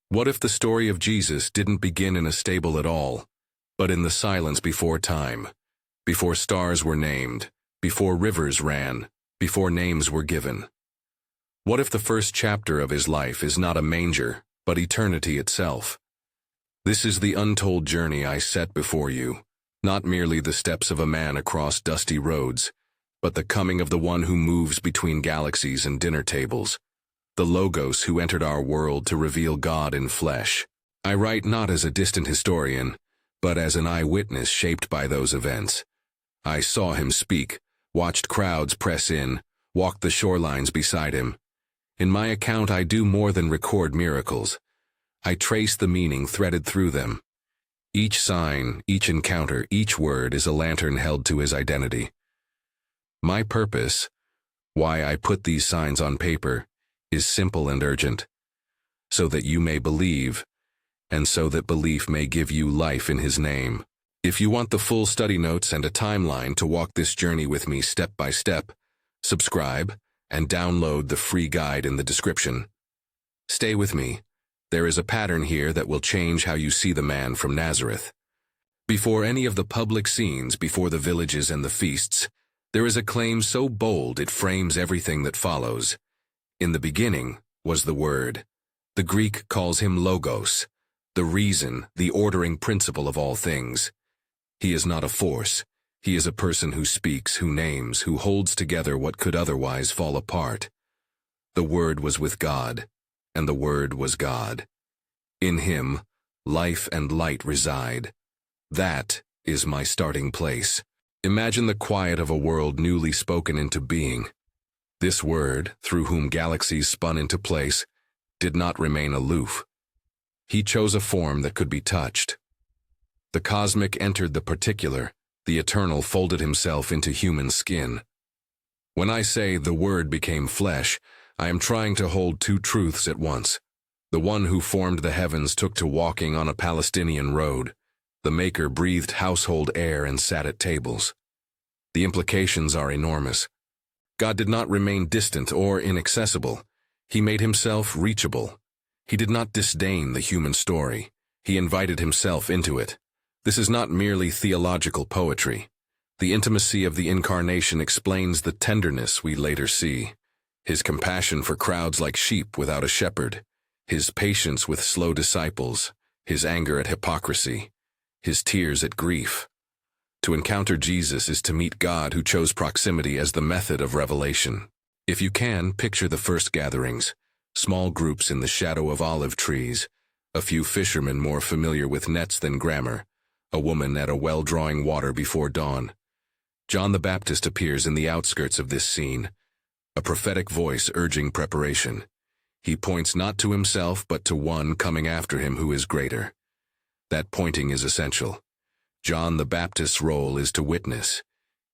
What if the story of Jesus didn't begin in a stable at all, but in the silence before time, before stars were named, before rivers ran, before names were given? What if the first chapter of his life is not a manger, but eternity itself? This is the untold journey I set before you, not merely the steps of a man across dusty roads, but the coming of the one who moves between galaxies and dinner tables, the Logos who entered our world to reveal God in flesh. I write not as a distant historian, but as an eyewitness shaped by those events. I saw him speak, watched crowds press in, walked the shorelines beside him. In my account I do more than record miracles. I trace the meaning threaded through them. Each sign, each encounter, each word is a lantern held to his identity. My purpose, why I put these signs on paper, is simple and urgent, so that you may believe, and so that belief may give you life in his name. If you want the full study notes and a timeline to walk this journey with me step by step, subscribe and download the free guide in the description. Stay with me. There is a pattern here that will change how you see the man from Nazareth. Before any of the public scenes, before the villages and the feasts, there is a claim so bold it frames everything that follows. In the beginning was the Word. The Greek calls him Logos, the reason, the ordering principle of all things. He is not a force. He is a person who speaks, who names, who holds together what could otherwise fall apart. The Word was with God, and the Word was God. In him, life and light reside. That is my starting place. Imagine the quiet of a world newly spoken into being. This Word, through whom galaxies spun into place, did not remain aloof. He chose a form that could be touched. The cosmic entered the particular, the eternal folded himself into human skin. When I say the Word became flesh, I am trying to hold two truths at once. The one who formed the heavens took to walking on a Palestinian road. The Maker breathed household air and sat at tables. The implications are enormous. God did not remain distant or inaccessible. He made himself reachable. He did not disdain the human story. He invited himself into it. This is not merely theological poetry. The intimacy of the incarnation explains the tenderness we later see. His compassion for crowds like sheep without a shepherd. His patience with slow disciples. His anger at hypocrisy. His tears at grief. To encounter Jesus is to meet God who chose proximity as the method of revelation. If you can, picture the first gatherings, small groups in the shadow of olive trees, a few fishermen more familiar with nets than grammar, a woman at a well drawing water before dawn. John the Baptist appears in the outskirts of this scene, a prophetic voice urging preparation. He points not to himself but to one coming after him who is greater. That pointing is essential. John the Baptist's role is to witness.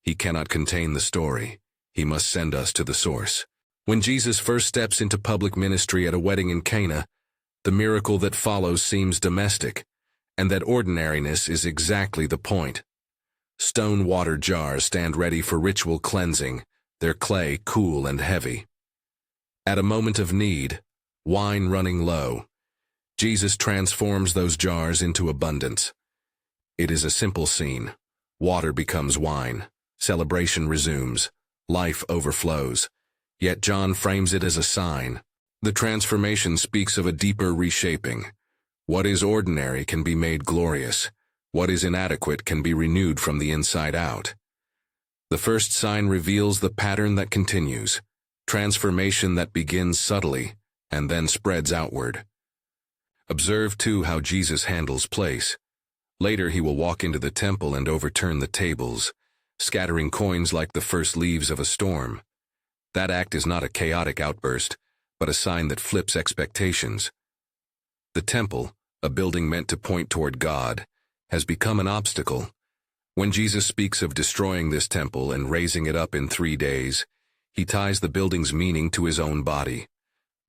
He cannot contain the story. He must send us to the source. When Jesus first steps into public ministry at a wedding in Cana, the miracle that follows seems domestic, and that ordinariness is exactly the point. Stone water jars stand ready for ritual cleansing, their clay cool and heavy. At a moment of need, wine running low, Jesus transforms those jars into abundance. It is a simple scene. Water becomes wine. Celebration resumes. Life overflows. Yet John frames it as a sign. The transformation speaks of a deeper reshaping. What is ordinary can be made glorious. What is inadequate can be renewed from the inside out. The first sign reveals the pattern that continues. Transformation that begins subtly and then spreads outward. Observe, too, how Jesus handles place. Later he will walk into the temple and overturn the tables, scattering coins like the first leaves of a storm. That act is not a chaotic outburst, but a sign that flips expectations. The temple, a building meant to point toward God, has become an obstacle. When Jesus speaks of destroying this temple and raising it up in 3 days, he ties the building's meaning to his own body,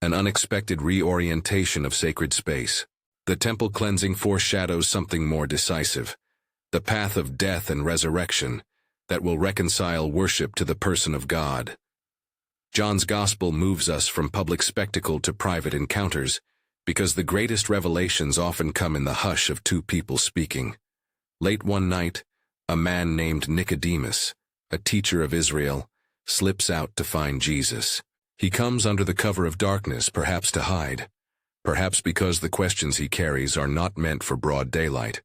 an unexpected reorientation of sacred space. The temple cleansing foreshadows something more decisive, the path of death and resurrection that will reconcile worship to the person of God. John's gospel moves us from public spectacle to private encounters, Because the greatest revelations often come in the hush of two people speaking. Late one night, a man named Nicodemus, a teacher of Israel, slips out to find Jesus. He comes under the cover of darkness, perhaps to hide, perhaps because the questions he carries are not meant for broad daylight.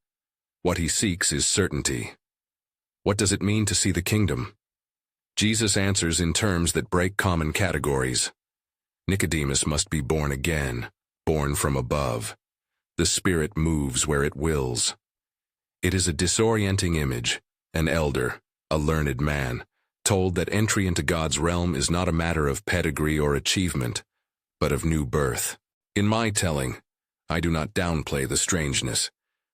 What he seeks is certainty. What does it mean to see the kingdom? Jesus answers in terms that break common categories. Nicodemus must be born again, born from above. The Spirit moves where it wills. It is a disorienting image, an elder, a learned man, told that entry into God's realm is not a matter of pedigree or achievement, but of new birth. In my telling, I do not downplay the strangeness.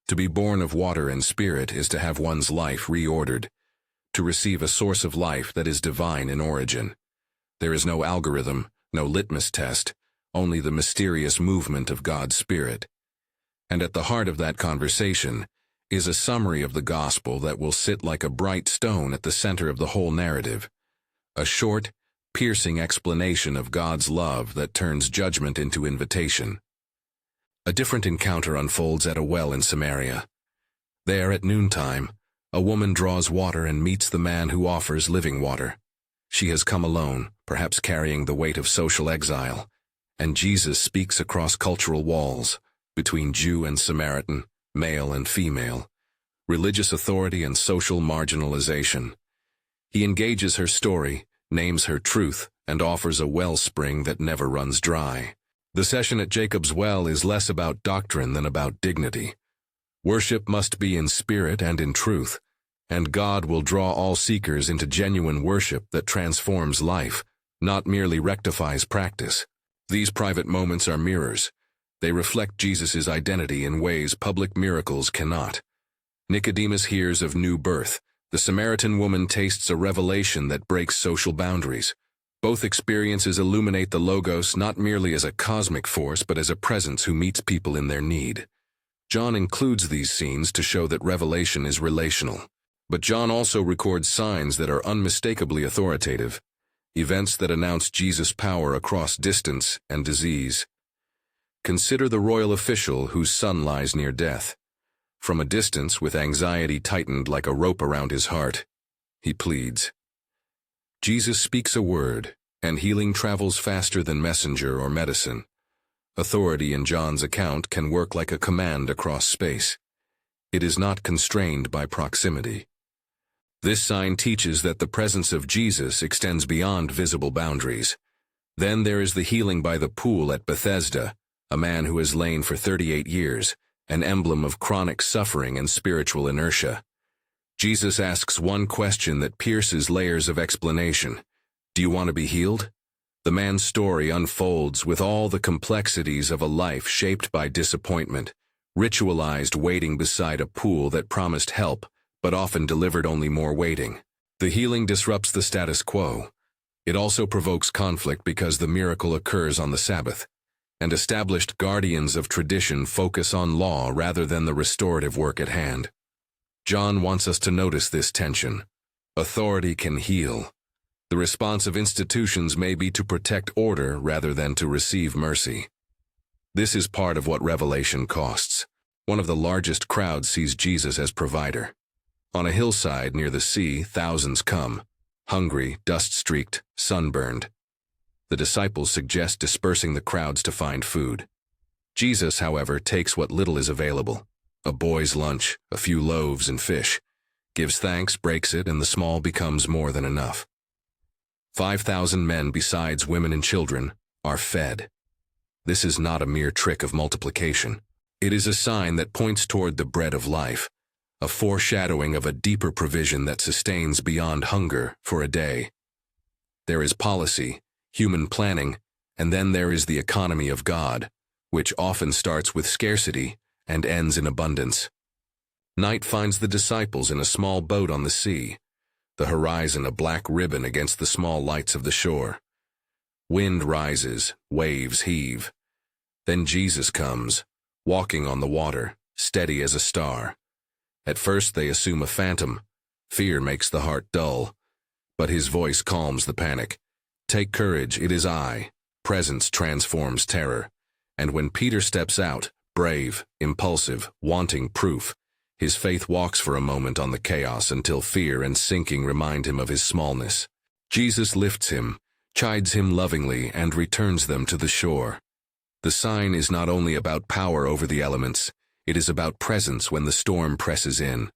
To be born of water and spirit is to have one's life reordered, to receive a source of life that is divine in origin. There is no algorithm, no litmus test, only the mysterious movement of God's Spirit. And at the heart of that conversation is a summary of the gospel that will sit like a bright stone at the center of the whole narrative. A short, piercing explanation of God's love that turns judgment into invitation. A different encounter unfolds at a well in Samaria. There, at noontime, a woman draws water and meets the man who offers living water. She has come alone, perhaps carrying the weight of social exile, and Jesus speaks across cultural walls, between Jew and Samaritan, male and female, religious authority and social marginalization. He engages her story, names her truth, and offers a wellspring that never runs dry. The session at Jacob's well is less about doctrine than about dignity. Worship must be in spirit and in truth, and God will draw all seekers into genuine worship that transforms life, not merely rectifies practice. These private moments are mirrors. They reflect Jesus' identity in ways public miracles cannot. Nicodemus hears of new birth. The Samaritan woman tastes a revelation that breaks social boundaries. Both experiences illuminate the Logos not merely as a cosmic force but as a presence who meets people in their need. John includes these scenes to show that revelation is relational. But John also records signs that are unmistakably authoritative, events that announce Jesus' power across distance and disease. Consider the royal official whose son lies near death. From a distance, with anxiety tightened like a rope around his heart, he pleads. Jesus speaks a word, and healing travels faster than messenger or medicine. Authority in John's account can work like a command across space. It is not constrained by proximity. This sign teaches that the presence of Jesus extends beyond visible boundaries. Then there is the healing by the pool at Bethesda, a man who has lain for 38 years, an emblem of chronic suffering and spiritual inertia. Jesus asks one question that pierces layers of explanation. Do you want to be healed? The man's story unfolds with all the complexities of a life shaped by disappointment, ritualized waiting beside a pool that promised help, but often delivered only more waiting. The healing disrupts the status quo. It also provokes conflict because the miracle occurs on the Sabbath, and established guardians of tradition focus on law rather than the restorative work at hand. John wants us to notice this tension. Authority can heal. The response of institutions may be to protect order rather than to receive mercy. This is part of what revelation costs. One of the largest crowds sees Jesus as provider. On a hillside near the sea, thousands come, hungry, dust-streaked, sunburned. The disciples suggest dispersing the crowds to find food. Jesus, however, takes what little is available, a boy's lunch, a few loaves and fish, gives thanks, breaks it, and the small becomes more than enough. 5,000 men, besides women and children, are fed. This is not a mere trick of multiplication. It is a sign that points toward the bread of life, a foreshadowing of a deeper provision that sustains beyond hunger for a day. There is policy, human planning, and then there is the economy of God, which often starts with scarcity and ends in abundance. Night finds the disciples in a small boat on the sea, the horizon a black ribbon against the small lights of the shore. Wind rises, waves heave. Then Jesus comes, walking on the water, steady as a star. At first they assume a phantom. Fear makes the heart dull, but his voice calms the panic. Take courage, it is I. Presence transforms terror. And when Peter steps out, brave, impulsive, wanting proof, his faith walks for a moment on the chaos until fear and sinking remind him of his smallness. Jesus lifts him, chides him lovingly, and returns them to the shore. The sign is not only about power over the elements, it is about presence when the storm presses in.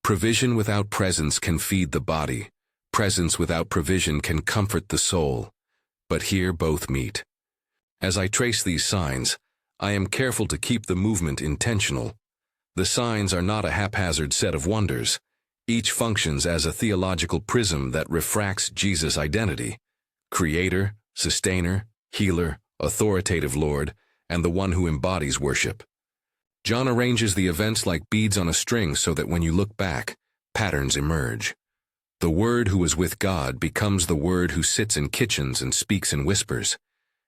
Provision without presence can feed the body. Presence without provision can comfort the soul. But here both meet. As I trace these signs, I am careful to keep the movement intentional. The signs are not a haphazard set of wonders. Each functions as a theological prism that refracts Jesus' identity: Creator, Sustainer, Healer, Authoritative Lord, and the one who embodies worship. John arranges the events like beads on a string so that when you look back, patterns emerge. The Word who was with God becomes the Word who sits in kitchens and speaks in whispers,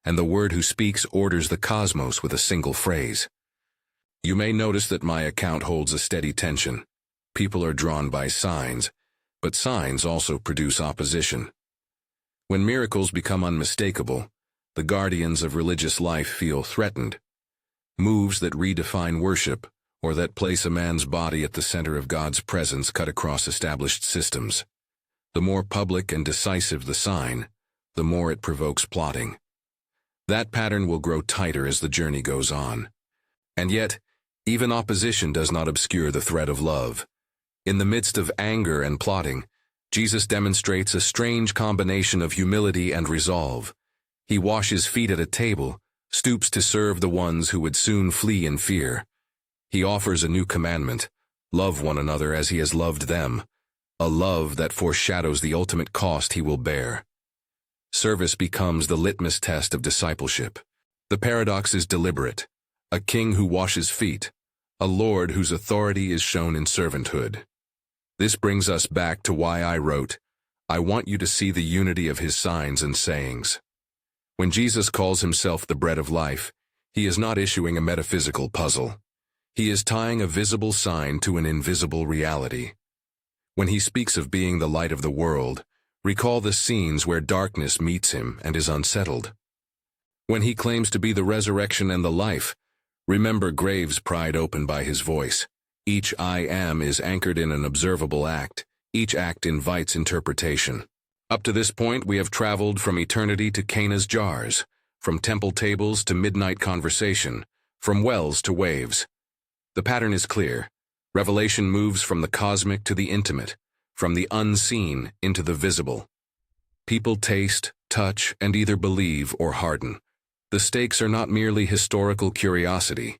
and the Word who speaks orders the cosmos with a single phrase. You may notice that my account holds a steady tension. People are drawn by signs, but signs also produce opposition. When miracles become unmistakable, the guardians of religious life feel threatened. Moves that redefine worship, or that place a man's body at the center of God's presence, cut across established systems. The more public and decisive the sign, the more it provokes plotting. That pattern will grow tighter as the journey goes on. And yet, even opposition does not obscure the thread of love. In the midst of anger and plotting, Jesus demonstrates a strange combination of humility and resolve. He washes feet at a table, stoops to serve the ones who would soon flee in fear. He offers a new commandment: love one another as he has loved them, a love that foreshadows the ultimate cost he will bear. Service becomes the litmus test of discipleship. The paradox is deliberate: a king who washes feet, a Lord whose authority is shown in servanthood. This brings us back to why I wrote, I want you to see the unity of his signs and sayings. When Jesus calls himself the bread of life, he is not issuing a metaphysical puzzle. He is tying a visible sign to an invisible reality. When he speaks of being the light of the world, recall the scenes where darkness meets him and is unsettled. When he claims to be the resurrection and the life, remember graves pried open by his voice. Each I am is anchored in an observable act. Each act invites interpretation. Up to this point, we have traveled from eternity to Cana's jars, from temple tables to midnight conversation, from wells to waves. The pattern is clear. Revelation moves from the cosmic to the intimate, from the unseen into the visible. People taste, touch, and either believe or harden. The stakes are not merely historical curiosity.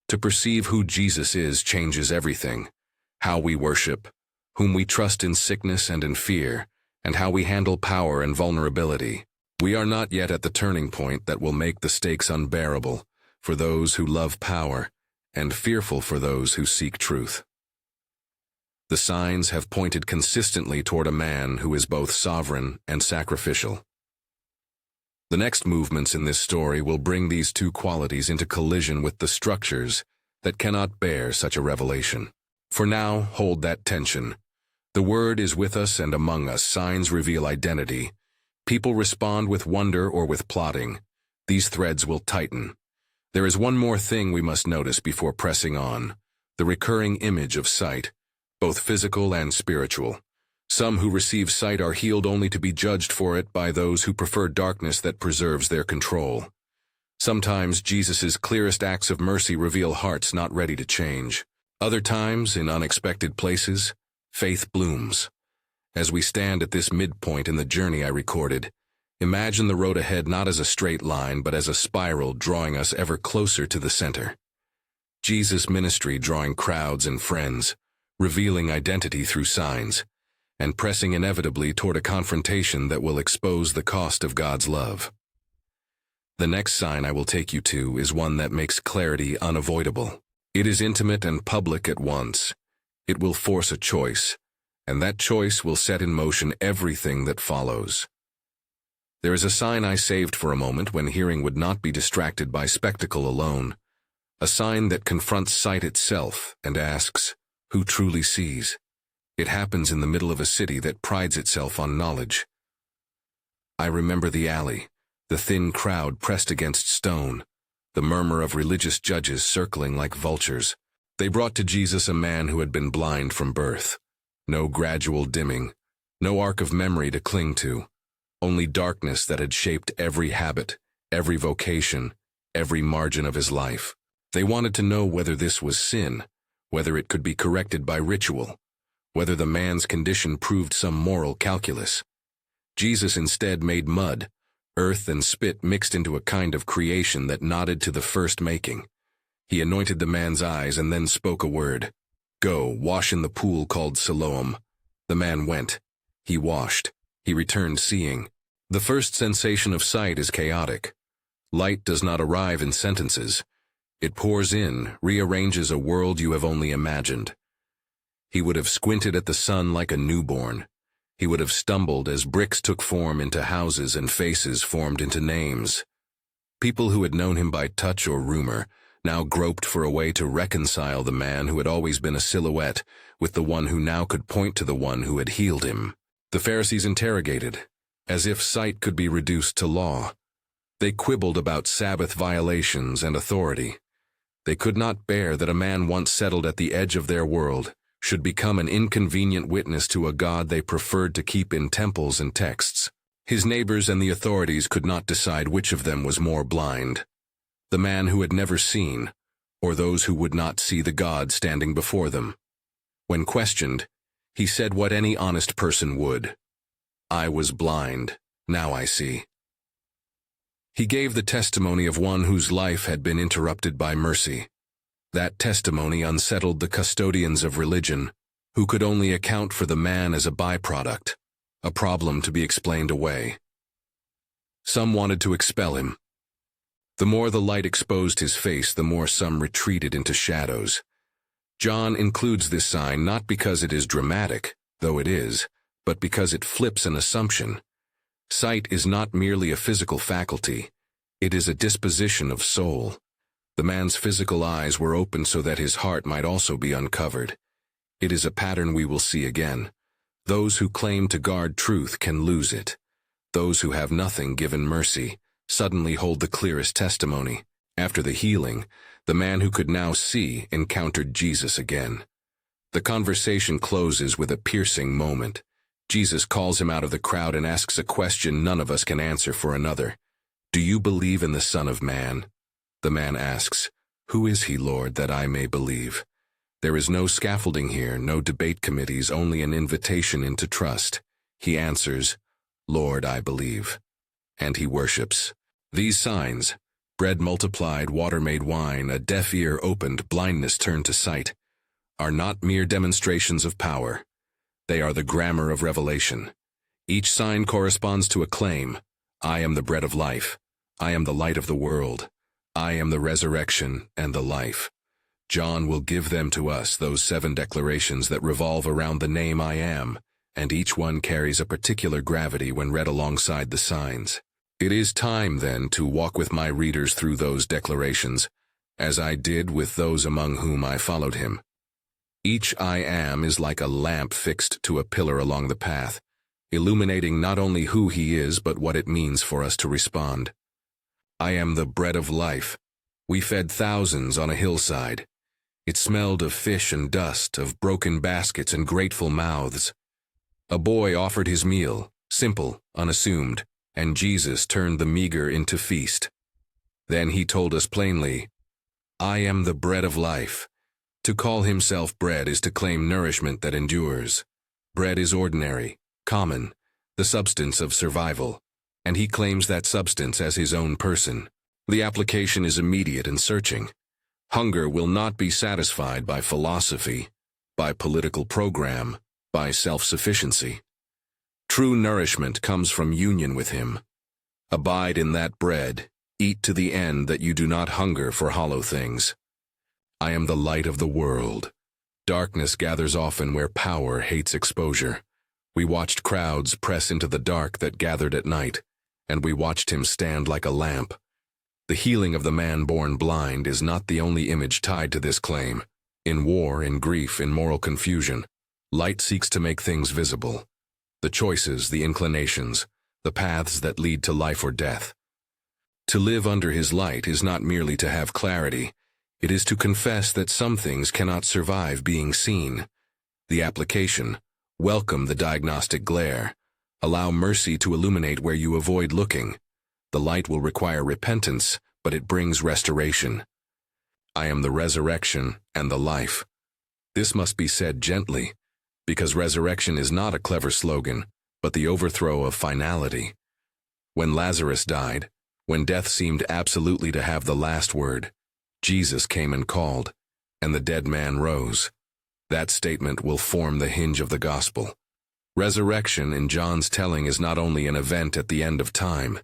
To perceive who Jesus is changes everything: how we worship, whom we trust in sickness and in fear, and how we handle power and vulnerability. We are not yet at the turning point that will make the stakes unbearable for those who love power and fearful for those who seek truth. The signs have pointed consistently toward a man who is both sovereign and sacrificial. The next movements in this story will bring these two qualities into collision with the structures that cannot bear such a revelation. For now, hold that tension. The Word is with us and among us. Signs reveal identity. People respond with wonder or with plotting. These threads will tighten. There is one more thing we must notice before pressing on: the recurring image of sight, both physical and spiritual. Some who receive sight are healed only to be judged for it by those who prefer darkness that preserves their control. Sometimes Jesus' clearest acts of mercy reveal hearts not ready to change. Other times, in unexpected places, faith blooms. As we stand at this midpoint in the journey I recorded, imagine the road ahead not as a straight line but as a spiral drawing us ever closer to the center. Jesus' ministry drawing crowds and friends, revealing identity through signs, and pressing inevitably toward a confrontation that will expose the cost of God's love. The next sign I will take you to is one that makes clarity unavoidable. It is intimate and public at once. It will force a choice, and that choice will set in motion everything that follows. There is a sign I saved for a moment when hearing would not be distracted by spectacle alone, a sign that confronts sight itself and asks, who truly sees? It happens in the middle of a city that prides itself on knowledge. I remember the alley, the thin crowd pressed against stone, the murmur of religious judges circling like vultures. They brought to Jesus a man who had been blind from birth. No gradual dimming, no arc of memory to cling to, only darkness that had shaped every habit, every vocation, every margin of his life. They wanted to know whether this was sin, whether it could be corrected by ritual, whether the man's condition proved some moral calculus. Jesus instead made mud, earth and spit mixed into a kind of creation that nodded to the first making. He anointed the man's eyes and then spoke a word. "Go, wash in the pool called Siloam." The man went. He washed. He returned seeing. The first sensation of sight is chaotic. Light does not arrive in sentences. It pours in, rearranges a world you have only imagined. He would have squinted at the sun like a newborn. He would have stumbled as bricks took form into houses and faces formed into names. People who had known him by touch or rumor now groped for a way to reconcile the man who had always been a silhouette with the one who now could point to the one who had healed him. The Pharisees interrogated, as if sight could be reduced to law. They quibbled about Sabbath violations and authority. They could not bear that a man once settled at the edge of their world should become an inconvenient witness to a God they preferred to keep in temples and texts. His neighbors and the authorities could not decide which of them was more blind, the man who had never seen, or those who would not see the God standing before them. When questioned, he said what any honest person would. "I was blind, now I see." He gave the testimony of one whose life had been interrupted by mercy. That testimony unsettled the custodians of religion, who could only account for the man as a byproduct, a problem to be explained away. Some wanted to expel him. The more the light exposed his face, the more some retreated into shadows. John includes this sign not because it is dramatic, though it is, but because it flips an assumption. Sight is not merely a physical faculty, it is a disposition of soul. The man's physical eyes were opened so that his heart might also be uncovered. It is a pattern we will see again. Those who claim to guard truth can lose it. Those who have nothing given mercy suddenly hold the clearest testimony. After the healing, the man who could now see encountered Jesus again. The conversation closes with a piercing moment. Jesus calls him out of the crowd and asks a question none of us can answer for another. "Do you believe in the Son of Man?" The man asks, "Who is he, Lord, that I may believe?" There is no scaffolding here, no debate committees, only an invitation into trust. He answers, "Lord, I believe." And he worships. These signs, bread multiplied, water made wine, a deaf ear opened, blindness turned to sight, are not mere demonstrations of power. They are the grammar of revelation. Each sign corresponds to a claim. I am the bread of life. I am the light of the world. I am the resurrection and the life. John will give them to us, those 7 declarations that revolve around the name I am, and each one carries a particular gravity when read alongside the signs. It is time, then, to walk with my readers through those declarations, as I did with those among whom I followed him. Each I am is like a lamp fixed to a pillar along the path, illuminating not only who he is but what it means for us to respond. I am the bread of life. We fed thousands on a hillside. It smelled of fish and dust, of broken baskets and grateful mouths. A boy offered his meal, simple, unassumed, and Jesus turned the meager into feast. Then he told us plainly, I am the bread of life. To call himself bread is to claim nourishment that endures. Bread is ordinary, common, the substance of survival, and he claims that substance as his own person. The application is immediate and searching. Hunger will not be satisfied by philosophy, by political program, by self-sufficiency. True nourishment comes from union with him. Abide in that bread, eat to the end that you do not hunger for hollow things. I am the light of the world. Darkness gathers often where power hates exposure. We watched crowds press into the dark that gathered at night, and we watched him stand like a lamp. The healing of the man born blind is not the only image tied to this claim. In war, in grief, in moral confusion, light seeks to make things visible. The choices, the inclinations, the paths that lead to life or death. To live under his light is not merely to have clarity. It is to confess that some things cannot survive being seen. The application: welcome the diagnostic glare. Allow mercy to illuminate where you avoid looking. The light will require repentance, but it brings restoration. I am the resurrection and the life. This must be said gently, because resurrection is not a clever slogan, but the overthrow of finality. When Lazarus died, when death seemed absolutely to have the last word, Jesus came and called, and the dead man rose. That statement will form the hinge of the gospel. Resurrection in John's telling is not only an event at the end of time,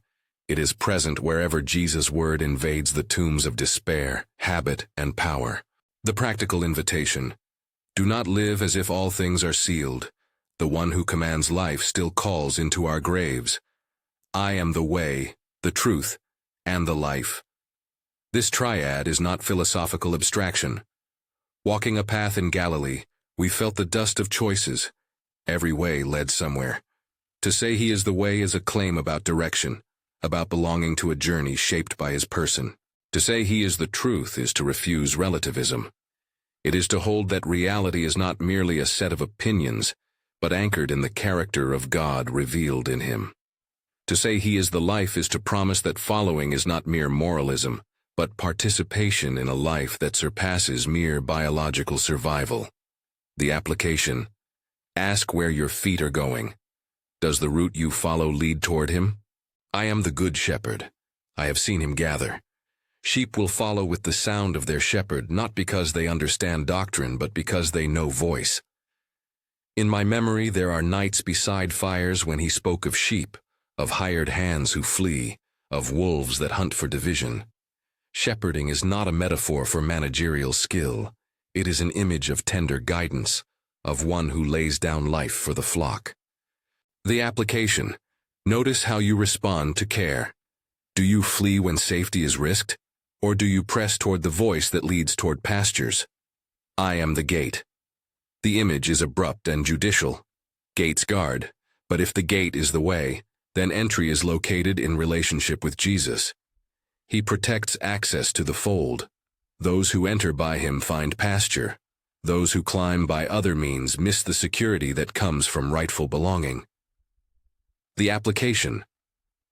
it is present wherever Jesus' word invades the tombs of despair, habit, and power. The practical invitation: do not live as if all things are sealed. The one who commands life still calls into our graves. I am the way, the truth, and the life. This triad is not philosophical abstraction. Walking a path in Galilee, we felt the dust of choices. Every way led somewhere. To say he is the way is a claim about direction, about belonging to a journey shaped by his person. To say he is the truth is to refuse relativism. It is to hold that reality is not merely a set of opinions, but anchored in the character of God revealed in him. To say he is the life is to promise that following is not mere moralism, but participation in a life that surpasses mere biological survival. The application: ask where your feet are going. Does the route you follow lead toward him? I am the good shepherd. I have seen him gather. Sheep will follow with the sound of their shepherd, not because they understand doctrine, but because they know voice. In my memory there are nights beside fires when he spoke of sheep, of hired hands who flee, of wolves that hunt for division. Shepherding is not a metaphor for managerial skill. It is an image of tender guidance, of one who lays down life for the flock. The application: notice how you respond to care. Do you flee when safety is risked, or do you press toward the voice that leads toward pastures? I am the gate. The image is abrupt and judicial. Gates guard, but if the gate is the way, then entry is located in relationship with Jesus. He protects access to the fold. Those who enter by him find pasture. Those who climb by other means miss the security that comes from rightful belonging. The application: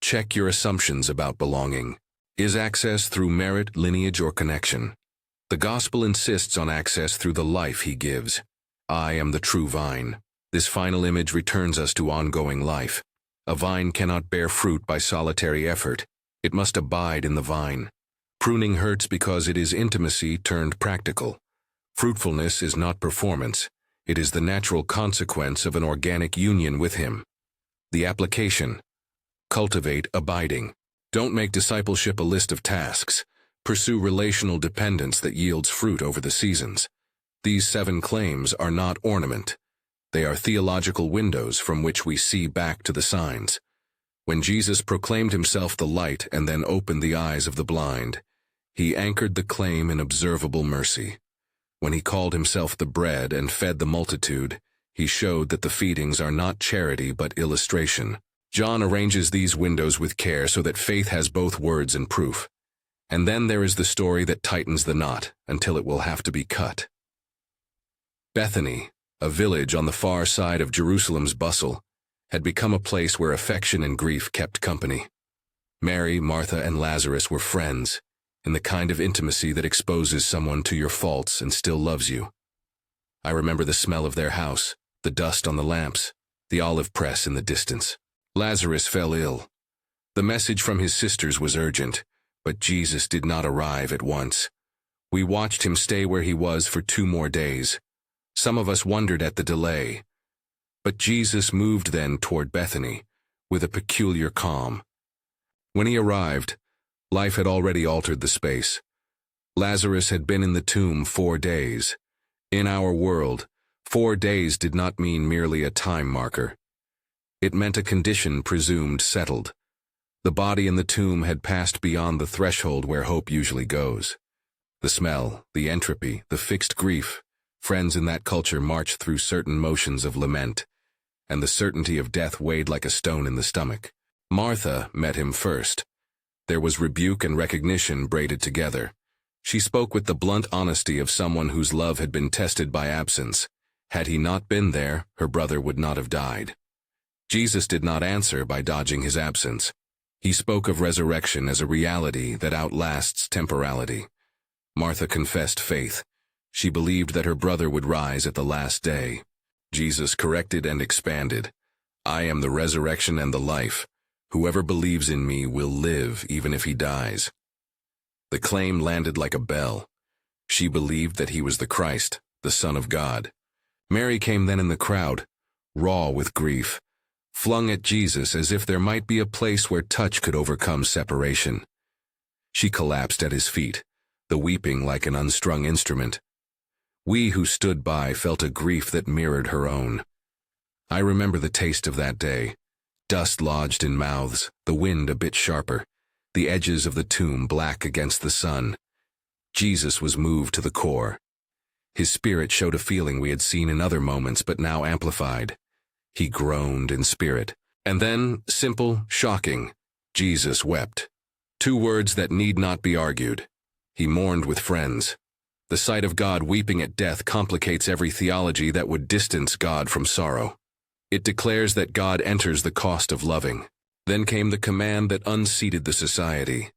check your assumptions about belonging. Is access through merit, lineage, or connection? The gospel insists on access through the life he gives. I am the true vine. This final image returns us to ongoing life. A vine cannot bear fruit by solitary effort. It must abide in the vine. Pruning hurts because it is intimacy turned practical. Fruitfulness is not performance. It is the natural consequence of an organic union with him. The application: cultivate abiding. Don't make discipleship a list of tasks. Pursue relational dependence that yields fruit over the seasons. These 7 claims are not ornament. They are theological windows from which we see back to the signs. When Jesus proclaimed himself the light and then opened the eyes of the blind, he anchored the claim in observable mercy. When he called himself the bread and fed the multitude, he showed that the feedings are not charity but illustration. John arranges these windows with care so that faith has both words and proof. And then there is the story that tightens the knot until it will have to be cut. Bethany, a village on the far side of Jerusalem's bustle, had become a place where affection and grief kept company. Mary, Martha, and Lazarus were friends, in the kind of intimacy that exposes someone to your faults and still loves you. I remember the smell of their house, the dust on the lamps, the olive press in the distance. Lazarus fell ill. The message from his sisters was urgent, but Jesus did not arrive at once. We watched him stay where he was for 2 more days. Some of us wondered at the delay. But Jesus moved then toward Bethany, with a peculiar calm. When he arrived, life had already altered the space. Lazarus had been in the tomb 4 days. In our world, 4 days did not mean merely a time marker. It meant a condition presumed settled. The body in the tomb had passed beyond the threshold where hope usually goes. The smell, the entropy, the fixed grief, friends in that culture marched through certain motions of lament, and the certainty of death weighed like a stone in the stomach. Martha met him first. There was rebuke and recognition braided together. She spoke with the blunt honesty of someone whose love had been tested by absence. Had he not been there, her brother would not have died. Jesus did not answer by dodging his absence. He spoke of resurrection as a reality that outlasts temporality. Martha confessed faith. She believed that her brother would rise at the last day. Jesus corrected and expanded. I am the resurrection and the life. Whoever believes in me will live even if he dies. The claim landed like a bell. She believed that he was the Christ, the Son of God. Mary came then in the crowd, raw with grief, flung at Jesus as if there might be a place where touch could overcome separation. She collapsed at his feet, the weeping like an unstrung instrument. We who stood by felt a grief that mirrored her own. I remember the taste of that day. Dust lodged in mouths, the wind a bit sharper, the edges of the tomb black against the sun. Jesus was moved to the core. His spirit showed a feeling we had seen in other moments but now amplified. He groaned in spirit. And then, simple, shocking, Jesus wept. 2 words that need not be argued. He mourned with friends. The sight of God weeping at death complicates every theology that would distance God from sorrow. It declares that God enters the cost of loving. Then came the command that unseated the society.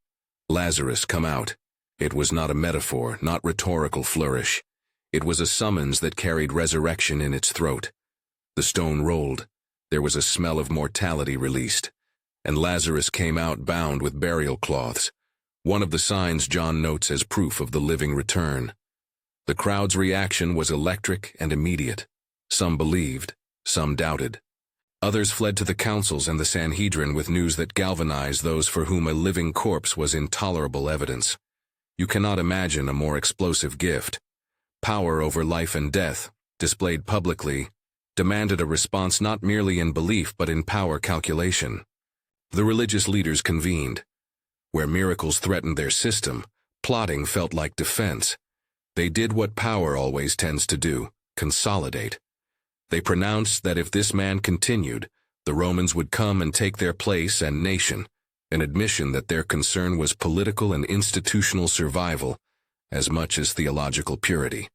Lazarus, come out. It was not a metaphor, not rhetorical flourish. It was a summons that carried resurrection in its throat. The stone rolled. There was a smell of mortality released. And Lazarus came out bound with burial cloths, one of the signs John notes as proof of the living return. The crowd's reaction was electric and immediate. Some believed, some doubted. Others fled to the councils and the Sanhedrin with news that galvanized those for whom a living corpse was intolerable evidence. You cannot imagine a more explosive gift. Power over life and death, displayed publicly, demanded a response not merely in belief but in power calculation. The religious leaders convened. Where miracles threatened their system, plotting felt like defense. They did what power always tends to do, consolidate. They pronounced that if this man continued, the Romans would come and take their place and nation, an admission that their concern was political and institutional survival as much as theological purity.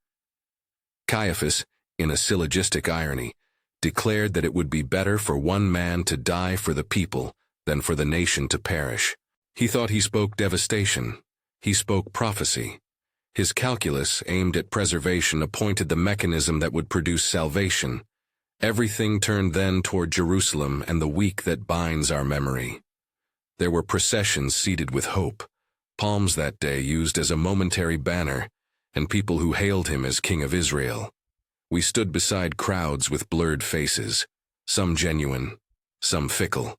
Caiaphas, in a syllogistic irony, declared that it would be better for one man to die for the people than for the nation to perish. He thought he spoke devastation. He spoke prophecy. His calculus, aimed at preservation, appointed the mechanism that would produce salvation. Everything turned then toward Jerusalem and the week that binds our memory. There were processions seeded with hope, palms that day used as a momentary banner, and people who hailed him as King of Israel. We stood beside crowds with blurred faces, some genuine, some fickle.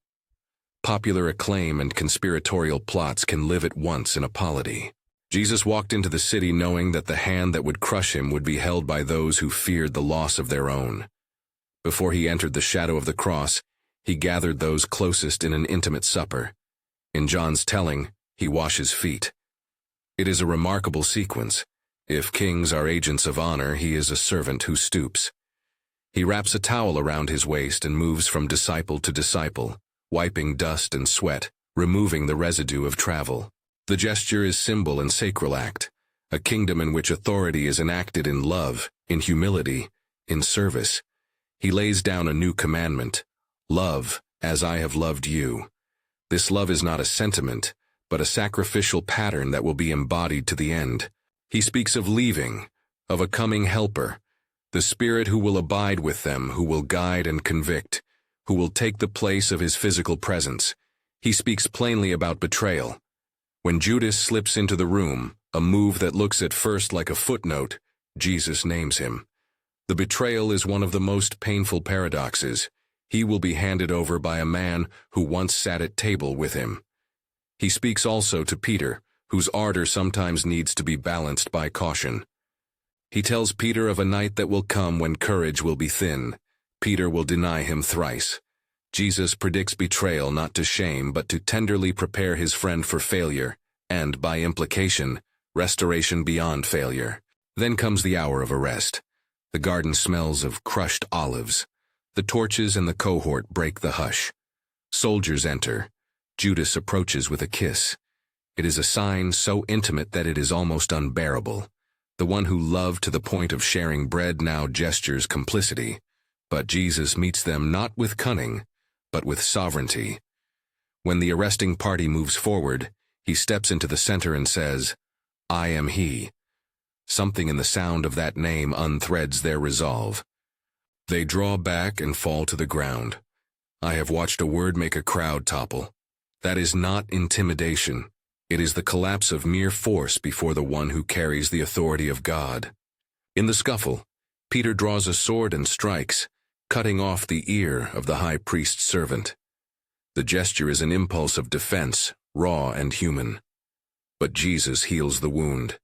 Popular acclaim and conspiratorial plots can live at once in a polity. Jesus walked into the city knowing that the hand that would crush him would be held by those who feared the loss of their own. Before he entered the shadow of the cross, he gathered those closest in an intimate supper. In John's telling, he washes feet. It is a remarkable sequence. If kings are agents of honor, he is a servant who stoops. He wraps a towel around his waist and moves from disciple to disciple, wiping dust and sweat, removing the residue of travel. The gesture is symbol and sacral act, a kingdom in which authority is enacted in love, in humility, in service. He lays down a new commandment: love as I have loved you. This love is not a sentiment, but a sacrificial pattern that will be embodied to the end. He speaks of leaving, of a coming helper, the Spirit who will abide with them, who will guide and convict, who will take the place of his physical presence. He speaks plainly about betrayal. When Judas slips into the room, a move that looks at first like a footnote, Jesus names him. The betrayal is one of the most painful paradoxes. He will be handed over by a man who once sat at table with him. He speaks also to Peter, whose ardor sometimes needs to be balanced by caution. He tells Peter of a night that will come when courage will be thin. Peter will deny him thrice. Jesus predicts betrayal not to shame but to tenderly prepare his friend for failure, and, by implication, restoration beyond failure. Then comes the hour of arrest. The garden smells of crushed olives. The torches and the cohort break the hush. Soldiers enter. Judas approaches with a kiss. It is a sign so intimate that it is almost unbearable. The one who loved to the point of sharing bread now gestures complicity, but Jesus meets them not with cunning, but with sovereignty. When the arresting party moves forward, he steps into the center and says, "I am he." Something in the sound of that name unthreads their resolve. They draw back and fall to the ground. I have watched a word make a crowd topple. That is not intimidation. It is the collapse of mere force before the one who carries the authority of God. In the scuffle, Peter draws a sword and strikes, cutting off the ear of the high priest's servant. The gesture is an impulse of defense, raw and human. But Jesus heals the wound.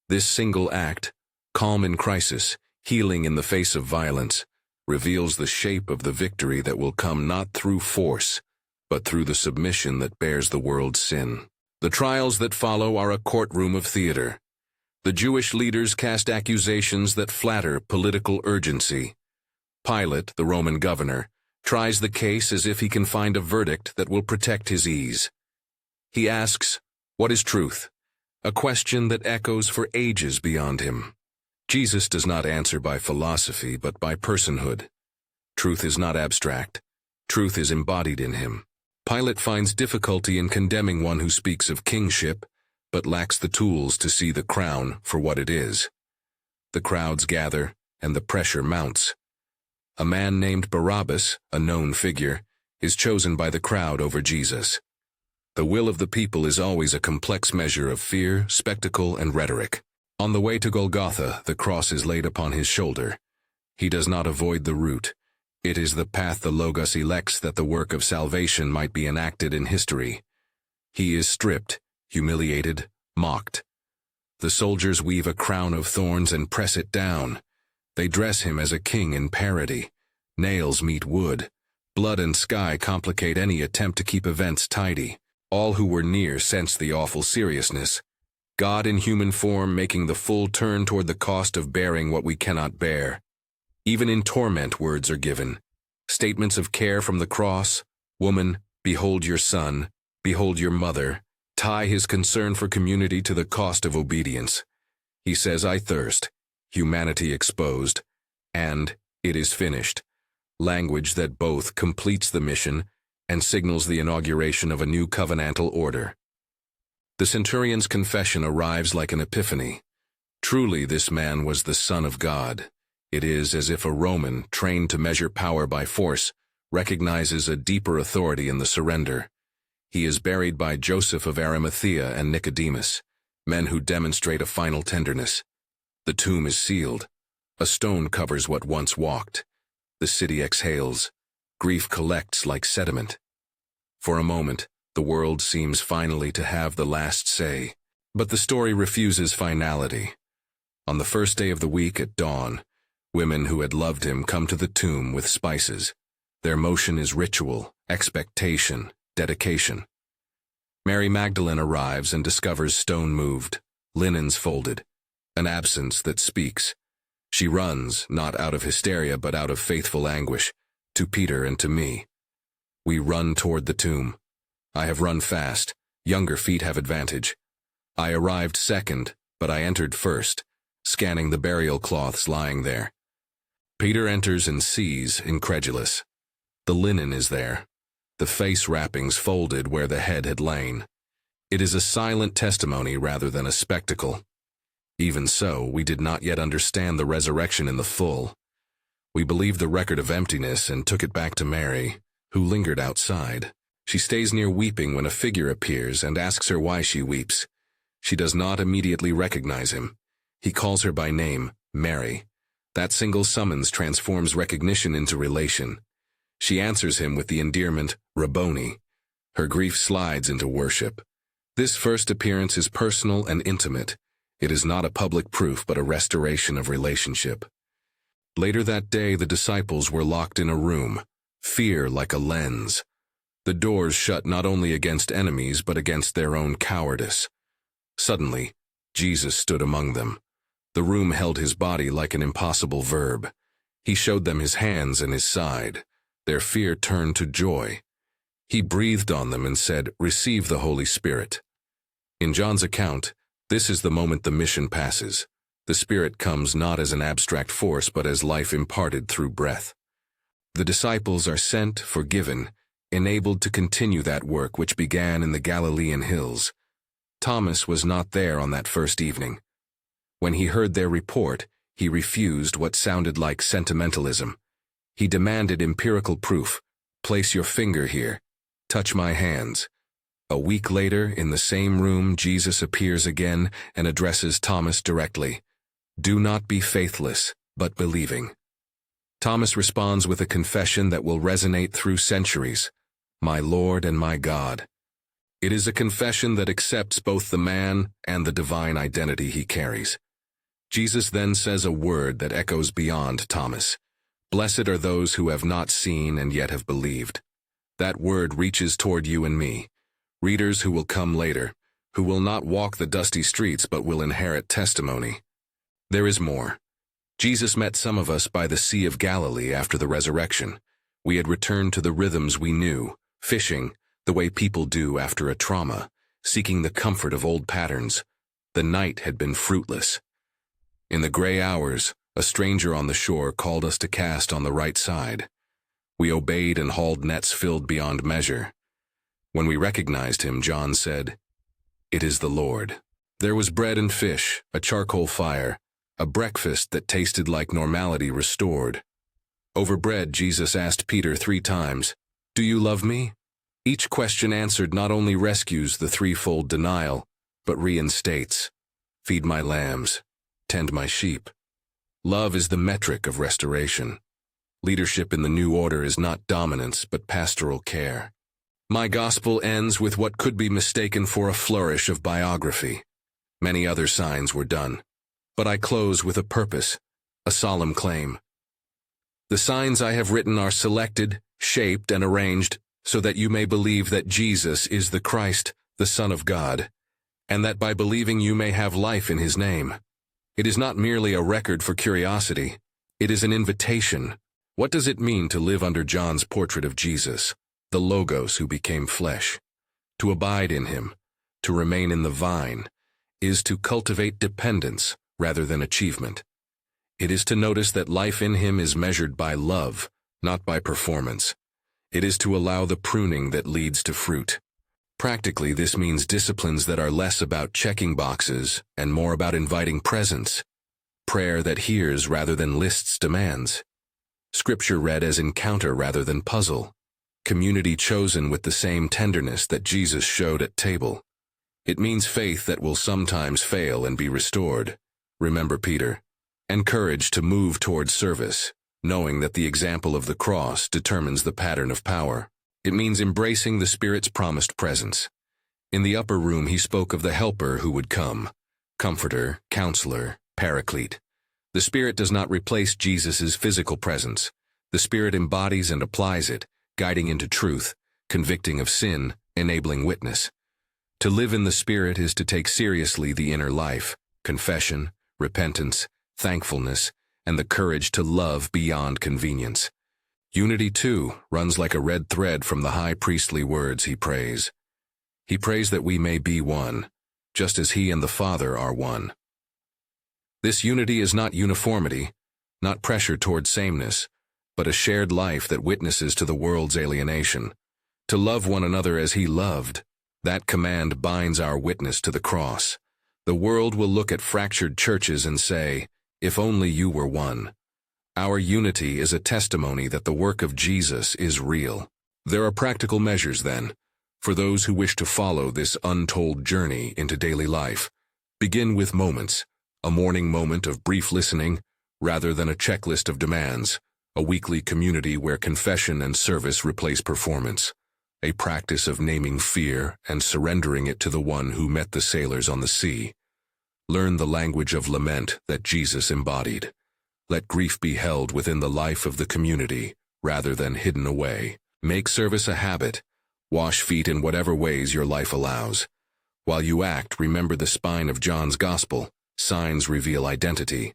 This single act, calm in crisis, healing in the face of violence, reveals the shape of the victory that will come not through force, but through the submission that bears the world's sin. The trials that follow are a courtroom of theater. The Jewish leaders cast accusations that flatter political urgency. Pilate, the Roman governor, tries the case as if he can find a verdict that will protect his ease. He asks, "What is truth?" A question that echoes for ages beyond him. Jesus does not answer by philosophy, but by personhood. Truth is not abstract. Truth is embodied in him. Pilate finds difficulty in condemning one who speaks of kingship, but lacks the tools to see the crown for what it is. The crowds gather, and the pressure mounts. A man named Barabbas, a known figure, is chosen by the crowd over Jesus. The will of the people is always a complex measure of fear, spectacle, and rhetoric. On the way to Golgotha, the cross is laid upon his shoulder. He does not avoid the route. It is the path the Logos elects that the work of salvation might be enacted in history. He is stripped, humiliated, mocked. The soldiers weave a crown of thorns and press it down. They dress him as a king in parody. Nails meet wood. Blood and sky complicate any attempt to keep events tidy. All who were near sensed the awful seriousness. God in human form making the full turn toward the cost of bearing what we cannot bear. Even in torment words are given. Statements of care from the cross. Woman, behold your son. Behold your mother. Tie his concern for community to the cost of obedience. He says, "I thirst." Humanity exposed. And, "It is finished." Language that both completes the mission and signals the inauguration of a new covenantal order. The centurion's confession arrives like an epiphany. Truly this man was the Son of God. It is as if a Roman, trained to measure power by force, recognizes a deeper authority in the surrender. He is buried by Joseph of Arimathea and Nicodemus, men who demonstrate a final tenderness. The tomb is sealed. A stone covers what once walked. The city exhales. Grief collects like sediment. For a moment, the world seems finally to have the last say. But the story refuses finality. On the first day of the week at dawn, women who had loved him come to the tomb with spices. Their motion is ritual, expectation, dedication. Mary Magdalene arrives and discovers stone moved, linens folded, an absence that speaks. She runs, not out of hysteria but out of faithful anguish, to Peter and to me. We run toward the tomb. I have run fast. Younger feet have advantage. I arrived second, but I entered first, scanning the burial cloths lying there. Peter enters and sees, incredulous. The linen is there, the face wrappings folded where the head had lain. It is a silent testimony rather than a spectacle. Even so, we did not yet understand the resurrection in the full. We believed the record of emptiness and took it back to Mary, who lingered outside. She stays near weeping when a figure appears and asks her why she weeps. She does not immediately recognize him. He calls her by name, Mary. That single summons transforms recognition into relation. She answers him with the endearment, Rabboni. Her grief slides into worship. This first appearance is personal and intimate. It is not a public proof but a restoration of relationship. Later that day, the disciples were locked in a room, fear like a lens. The doors shut not only against enemies but against their own cowardice. Suddenly, Jesus stood among them. The room held his body like an impossible verb. He showed them his hands and his side. Their fear turned to joy. He breathed on them and said, "Receive the Holy Spirit." In John's account, this is the moment the mission passes. The Spirit comes not as an abstract force but as life imparted through breath. The disciples are sent, forgiven, enabled to continue that work which began in the Galilean hills. Thomas was not there on that first evening. When he heard their report, he refused what sounded like sentimentalism. He demanded empirical proof. Place your finger here. Touch my hands. A week later, in the same room, Jesus appears again and addresses Thomas directly. Do not be faithless, but believing. Thomas responds with a confession that will resonate through centuries. My Lord and my God. It is a confession that accepts both the man and the divine identity he carries. Jesus then says a word that echoes beyond Thomas. Blessed are those who have not seen and yet have believed. That word reaches toward you and me, readers who will come later, who will not walk the dusty streets but will inherit testimony. There is more. Jesus met some of us by the Sea of Galilee after the resurrection. We had returned to the rhythms we knew, fishing, the way people do after a trauma, seeking the comfort of old patterns. The night had been fruitless. In the gray hours, a stranger on the shore called us to cast on the right side. We obeyed and hauled nets filled beyond measure. When we recognized him, John said, "It is the Lord." There was bread and fish, a charcoal fire, a breakfast that tasted like normality restored. Over bread, Jesus asked Peter 3 times, "Do you love me?" Each question answered not only rescues the threefold denial, but reinstates. Feed my lambs, tend my sheep. Love is the metric of restoration. Leadership in the new order is not dominance, but pastoral care. My gospel ends with what could be mistaken for a flourish of biography. Many other signs were done. But I close with a purpose, a solemn claim. The signs I have written are selected, shaped, and arranged so that you may believe that Jesus is the Christ, the Son of God, and that by believing you may have life in his name. It is not merely a record for curiosity. It is an invitation. What does it mean to live under John's portrait of Jesus, the Logos who became flesh? To abide in him, to remain in the vine, is to cultivate dependence rather than achievement. It is to notice that life in him is measured by love, not by performance. It is to allow the pruning that leads to fruit. Practically, this means disciplines that are less about checking boxes and more about inviting presence. Prayer that hears rather than lists demands. Scripture read as encounter rather than puzzle. Community chosen with the same tenderness that Jesus showed at table. It means faith that will sometimes fail and be restored. Remember Peter. And courage to move towards service, knowing that the example of the cross determines the pattern of power. It means embracing the Spirit's promised presence. In the upper room he spoke of the helper who would come, comforter, counselor, paraclete. The Spirit does not replace Jesus' physical presence. The Spirit embodies and applies it, guiding into truth, convicting of sin, enabling witness. To live in the Spirit is to take seriously the inner life, confession, repentance, thankfulness, and the courage to love beyond convenience. Unity, too, runs like a red thread from the high priestly words he prays. He prays that we may be one, just as he and the Father are one. This unity is not uniformity, not pressure toward sameness, but a shared life that witnesses to the world's alienation. To love one another as he loved, that command binds our witness to the cross. The world will look at fractured churches and say, if only you were one. Our unity is a testimony that the work of Jesus is real. There are practical measures, then, for those who wish to follow this untold journey into daily life. Begin with moments, a morning moment of brief listening, rather than a checklist of demands, a weekly community where confession and service replace performance, a practice of naming fear and surrendering it to the one who met the sailors on the sea. Learn the language of lament that Jesus embodied. Let grief be held within the life of the community, rather than hidden away. Make service a habit. Wash feet in whatever ways your life allows. While you act, remember the spine of John's Gospel. Signs reveal identity.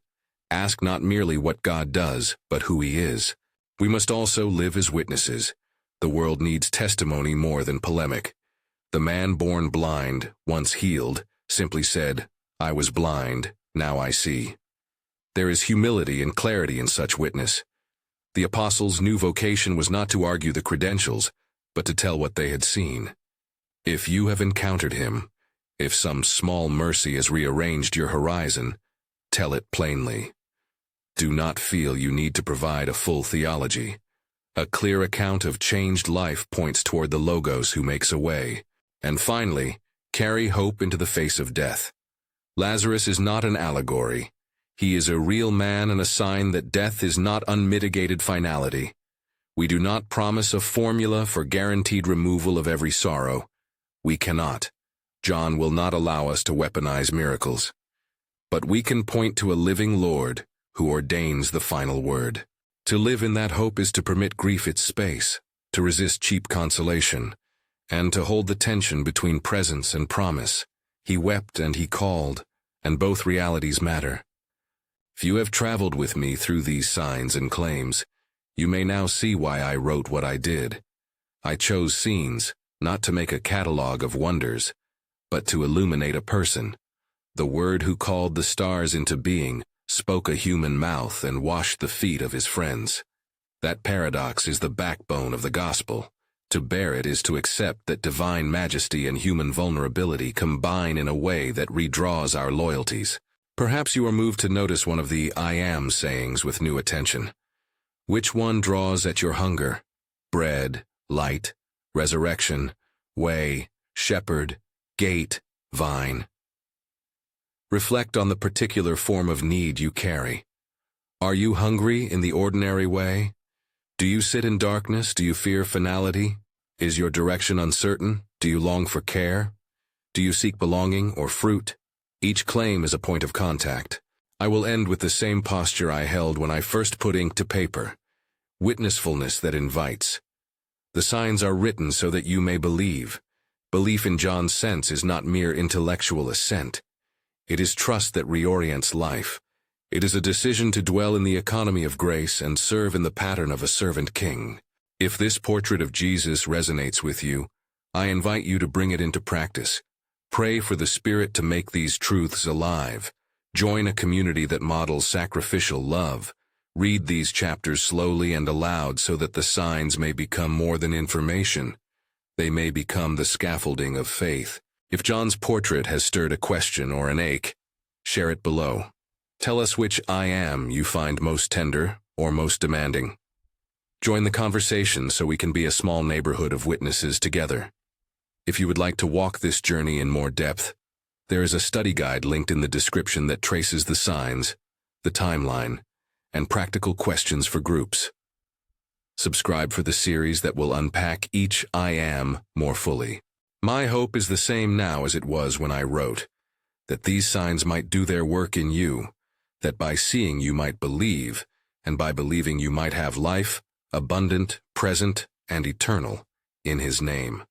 Ask not merely what God does, but who he is. We must also live as witnesses. The world needs testimony more than polemic. The man born blind, once healed, simply said, "I was blind, now I see." There is humility and clarity in such witness. The apostles' new vocation was not to argue the credentials, but to tell what they had seen. If you have encountered him, if some small mercy has rearranged your horizon, tell it plainly. Do not feel you need to provide a full theology. A clear account of changed life points toward the Logos who makes a way. And finally, carry hope into the face of death. Lazarus is not an allegory. He is a real man and a sign that death is not unmitigated finality. We do not promise a formula for guaranteed removal of every sorrow. We cannot. John will not allow us to weaponize miracles. But we can point to a living Lord who ordains the final word. To live in that hope is to permit grief its space, to resist cheap consolation, and to hold the tension between presence and promise. He wept and he called, and both realities matter. If you have traveled with me through these signs and claims, you may now see why I wrote what I did. I chose scenes, not to make a catalog of wonders, but to illuminate a person. The Word who called the stars into being, spoke a human mouth and washed the feet of his friends. That paradox is the backbone of the gospel. To bear it is to accept that divine majesty and human vulnerability combine in a way that redraws our loyalties. Perhaps you are moved to notice one of the "I am" sayings with new attention. Which one draws at your hunger? Bread, light, resurrection, way, shepherd, gate, vine. Reflect on the particular form of need you carry. Are you hungry in the ordinary way? Do you sit in darkness? Do you fear finality? Is your direction uncertain? Do you long for care? Do you seek belonging or fruit? Each claim is a point of contact. I will end with the same posture I held when I first put ink to paper. Witnessfulness that invites. The signs are written so that you may believe. Belief in John's sense is not mere intellectual assent. It is trust that reorients life. It is a decision to dwell in the economy of grace and serve in the pattern of a servant king. If this portrait of Jesus resonates with you, I invite you to bring it into practice. Pray for the Spirit to make these truths alive. Join a community that models sacrificial love. Read these chapters slowly and aloud so that the signs may become more than information. They may become the scaffolding of faith. If John's portrait has stirred a question or an ache, share it below. Tell us which "I am" you find most tender or most demanding. Join the conversation so we can be a small neighborhood of witnesses together. If you would like to walk this journey in more depth, there is a study guide linked in the description that traces the signs, the timeline, and practical questions for groups. Subscribe for the series that will unpack each "I am" more fully. My hope is the same now as it was when I wrote, that these signs might do their work in you, that by seeing you might believe, and by believing you might have life, abundant, present, and eternal, in His name.